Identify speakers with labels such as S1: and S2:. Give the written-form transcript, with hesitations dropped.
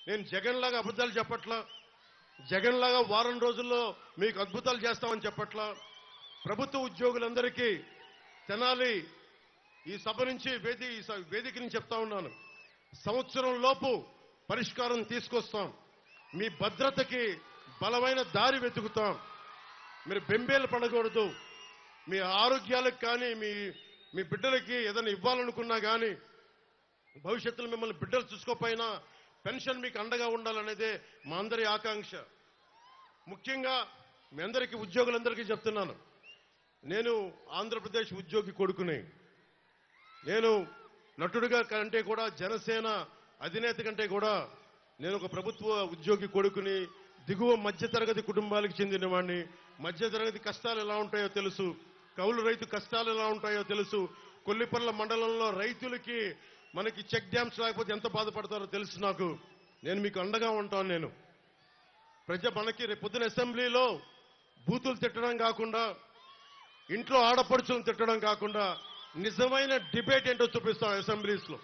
S1: నేను జగన్ లాగా అబద్ధాలు చెప్పట్లా, జగన్ లాగా వారం రోజుల్లో మీకు అద్భుతాలు చేస్తామని చెప్పట్లా. ప్రభుత్వ ఉద్యోగులందరికీ తెనాలి ఈ సభ నుంచి వేదిక నుంచి చెప్తా ఉన్నాను, సంవత్సరం లోపు పరిష్కారం తీసుకొస్తాం. మీ భద్రతకి బలమైన దారి వెతుకుతాం. మీరు బెంబేలు పడకూడదు. మీ ఆరోగ్యాలకు కానీ మీ బిడ్డలకి ఏదైనా ఇవ్వాలనుకున్నా కానీ, భవిష్యత్తులో మిమ్మల్ని బిడ్డలు చూసుకోకపోయినా పెన్షన్ మీకు అండగా ఉండాలనేదే మా అందరి ఆకాంక్ష. ముఖ్యంగా మీ అందరికీ ఉద్యోగులందరికీ చెప్తున్నాను, నేను ఆంధ్రప్రదేశ్ ఉద్యోగి కొడుకుని. నేను నటుడిగా కంటే కూడా, జనసేన అధినేత కంటే కూడా నేను ఒక ప్రభుత్వ ఉద్యోగి కొడుకుని, దిగువ మధ్యతరగతి కుటుంబాలకు చెందిన వాడిని. మధ్యతరగతి కష్టాలు ఎలా ఉంటాయో తెలుసు, కౌలు రైతు కష్టాలు ఎలా ఉంటాయో తెలుసు. కొల్లిపర్ల మండలంలో రైతులకి మనకి చెక్ డ్యామ్స్ లేకపోతే ఎంత బాధపడతారో తెలుసు నాకు. నేను మీకు అండగా ఉంటాను. మనకి రేపు పొద్దున అసెంబ్లీలో బూతులు తిట్టడం కాకుండా, ఇంట్లో ఆడపడుచులను తిట్టడం కాకుండా, నిజమైన డిబేట్ ఏంటో చూపిస్తాం అసెంబ్లీస్ లో.